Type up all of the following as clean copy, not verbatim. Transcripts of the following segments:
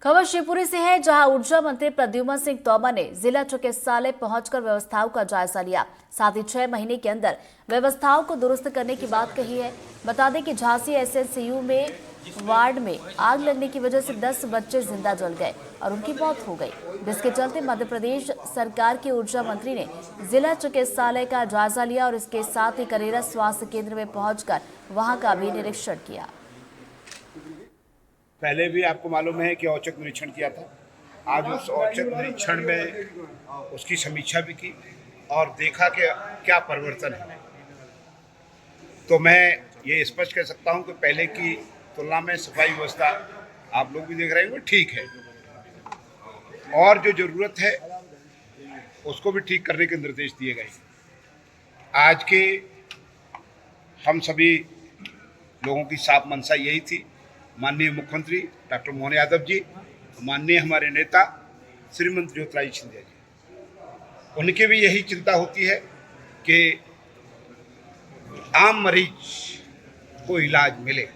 खबर शिवपुरी से है, जहां ऊर्जा मंत्री प्रद्युम्न सिंह तोमर ने जिला चिकित्सालय पहुंचकर व्यवस्थाओं का जायजा लिया। साथ ही 6 महीने के अंदर व्यवस्थाओं को दुरुस्त करने की बात कही है। बता दें कि झांसी एसएनसीयू में वार्ड में आग लगने की वजह से 10 बच्चे जिंदा जल गए और उनकी मौत हो गई, जिसके चलते मध्य प्रदेश सरकार के ऊर्जा मंत्री ने जिला चिकित्सालय का जायजा लिया और इसके साथ ही करेरा स्वास्थ्य केंद्र में पहुंचकर वहां का भी निरीक्षण किया। पहले भी आपको मालूम है कि औचक निरीक्षण किया था। आज उस औचक निरीक्षण में उसकी समीक्षा भी की और देखा कि क्या परिवर्तन है। तो मैं ये स्पष्ट कर सकता हूं कि पहले की तुलना में सफाई व्यवस्था आप लोग भी देख रहे होंगे ठीक है, और जो जरूरत है उसको भी ठीक करने के निर्देश दिए गए। आज के हम सभी लोगों की साफ मंशा यही थी। माननीय मुख्यमंत्री डॉक्टर मोहन यादव जी, माननीय हमारे नेता श्रीमती ज्योतिरादित्य सिंधिया जी, उनकी भी यही चिंता होती है कि आम मरीज को इलाज मिले।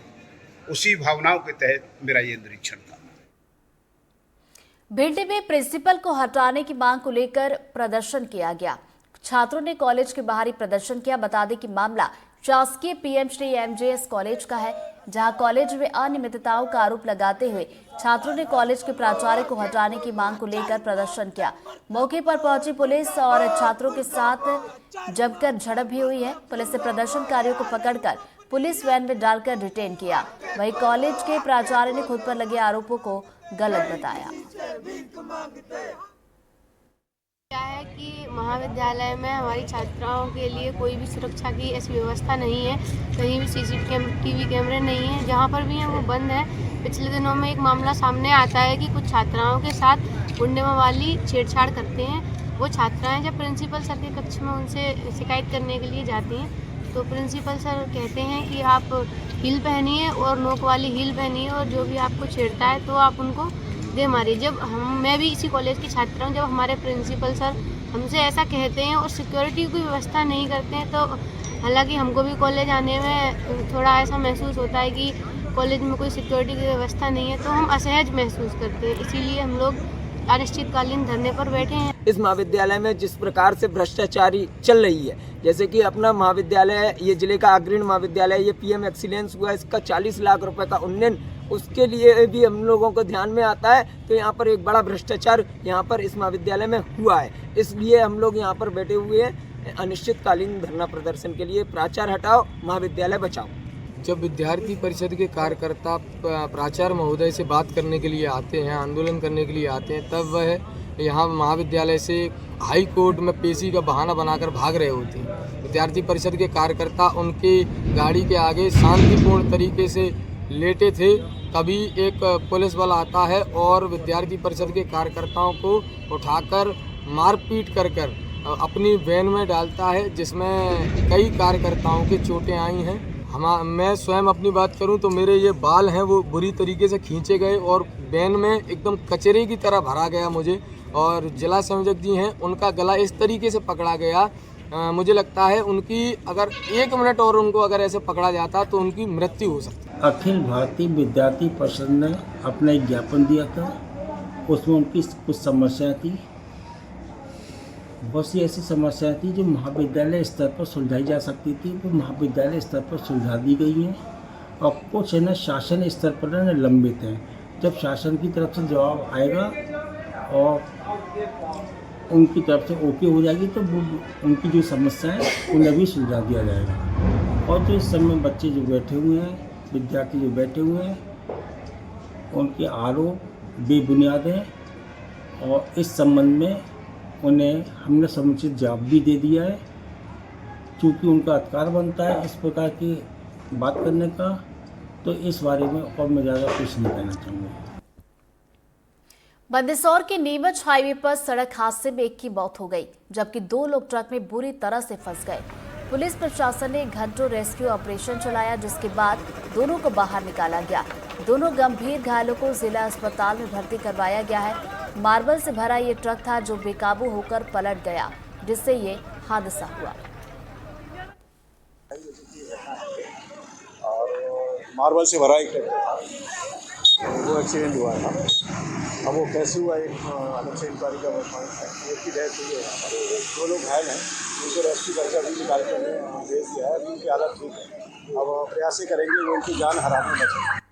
उसी भावनाओं के तहत मेरा ये निरीक्षण था। भिंडी में प्रिंसिपल को हटाने की मांग को लेकर प्रदर्शन किया गया। छात्रों ने कॉलेज के बाहर ही प्रदर्शन किया। बता दें कि मामला शासकीय पीएम श्री एमजेएस कॉलेज का है, जहां कॉलेज में अनियमितताओं का आरोप लगाते हुए छात्रों ने कॉलेज के प्राचार्य को हटाने की मांग को लेकर प्रदर्शन किया। मौके पर पहुंची पुलिस और छात्रों के साथ जमकर झड़प भी हुई है। पुलिस ने प्रदर्शनकारियों को पकड़कर पुलिस वैन में डालकर डिटेन किया। वहीं कॉलेज के प्राचार्य ने खुद पर लगे आरोपों को गलत बताया। क्या है कि महाविद्यालय में हमारी छात्राओं के लिए कोई भी सुरक्षा की ऐसी व्यवस्था नहीं है। कहीं भी सीसीटीवी कैमरे नहीं है, जहाँ पर भी है वो बंद है। पिछले दिनों में एक मामला सामने आता है कि कुछ छात्राओं के साथ गुंडे वाली छेड़छाड़ करते हैं। वो छात्राएं जब प्रिंसिपल सर के कक्ष में उनसे शिकायत करने के लिए जाती हैं तो प्रिंसिपल सर कहते हैं कि आप हील पहनिए और नोक वाली हील पहनिए, और जो भी आपको छेड़ता है तो आप उनको दे मारिए। जब मैं भी इसी कॉलेज की छात्रा हूँ, जब हमारे प्रिंसिपल सर हमसे ऐसा कहते हैं और सिक्योरिटी की व्यवस्था नहीं करते हैं, तो हालांकि हमको भी कॉलेज आने में थोड़ा ऐसा महसूस होता है कि कॉलेज में कोई सिक्योरिटी की व्यवस्था नहीं है, तो हम असहज महसूस करते हैं। इसीलिए हम लोग अनिश्चितकालीन धरने पर बैठे हैं। इस महाविद्यालय में जिस प्रकार से भ्रष्टाचारी चल रही है, जैसे कि अपना महाविद्यालय, ये जिले का अग्रणी महाविद्यालय, ये पीएम एक्सीलेंस हुआ, इसका 40 लाख रुपए का उन्नयन, उसके लिए भी हम लोगों को ध्यान में आता है। तो यहाँ पर एक बड़ा भ्रष्टाचार यहाँ पर इस महाविद्यालय में हुआ है, इसलिए हम लोग यहाँ पर बैठे हुए हैं अनिश्चितकालीन धरना प्रदर्शन के लिए। प्राचार्य हटाओ, महाविद्यालय बचाओ। जब विद्यार्थी परिषद के कार्यकर्ता प्राचार्य महोदय से बात करने के लिए आते हैं, आंदोलन करने के लिए आते हैं, तब वह यहाँ महाविद्यालय से हाई कोर्ट में पेशी का बहाना बनाकर भाग रहे होते हैं। विद्यार्थी परिषद के कार्यकर्ता उनके गाड़ी के आगे शांतिपूर्ण तरीके से लेटे थे। तभी एक पुलिस बल आता है और विद्यार्थी परिषद के कार्यकर्ताओं को उठाकर मारपीट कर अपनी वैन में डालता है, जिसमें कई कार्यकर्ताओं के चोटें आई हैं। मैं स्वयं अपनी बात करूं तो मेरे ये बाल हैं वो बुरी तरीके से खींचे गए और वैन में एकदम कचरे की तरह भरा गया मुझे, और जिला संयोजक जी हैं उनका गला इस तरीके से पकड़ा गया। मुझे लगता है उनकी अगर 1 मिनट और उनको अगर ऐसे पकड़ा जाता तो उनकी मृत्यु हो सकती। अखिल भारतीय विद्यार्थी परिषद ने अपना एक ज्ञापन दिया था, उसमें उनकी कुछ समस्याएं थी। बहुत सी ऐसी समस्याएं थी जो महाविद्यालय स्तर पर सुलझाई जा सकती थी, वो महाविद्यालय स्तर पर सुलझा दी गई हैं, और कुछ है ना शासन स्तर पर ना लंबित हैं। जब शासन की तरफ से जवाब आएगा और उनकी तरफ से ओके हो जाएगी तो वो उनकी जो समस्या है उन्हें भी सुलझा दिया जाएगा। और जो इस समय बच्चे जो बैठे हुए हैं, विद्यार्थी जो बैठे हुए हैं, उनके आरोप बेबुनियाद हैं, और इस संबंध में उन्हें हमने समुचित जवाब भी दे दिया है। चूँकि उनका अधिकार बनता है इस प्रकार की बात करने का, तो इस बारे में और मैं ज़्यादा कुछ नहीं कहना चाहूँगा। मंदसौर के नीमच हाईवे पर सड़क हादसे में एक की मौत हो गई, जबकि 2 लोग ट्रक में बुरी तरह से फंस गए। पुलिस प्रशासन ने घंटों रेस्क्यू ऑपरेशन चलाया, जिसके बाद दोनों को बाहर निकाला गया। दोनों गंभीर घायलों को जिला अस्पताल में भर्ती करवाया गया है। मार्बल से भरा ये ट्रक था जो बेकाबू होकर पलट गया, जिससे ये हादसा हुआ। और मार्बल से भरा एक ट्रक था वो एक्सीडेंट हुआ था। अब वो कैसे हुआ एक अलग से इंक्वायरी का पॉइंट है। एक की डेथ हुई है यहाँ पर, 2 लोग घायल हैं, उनको रेस्क्यू करके अभी निकाल कर भेज दिया है। अभी उनकी हालत ठीक है। अब प्रयास करेंगे वो उनकी जान हराने बचे।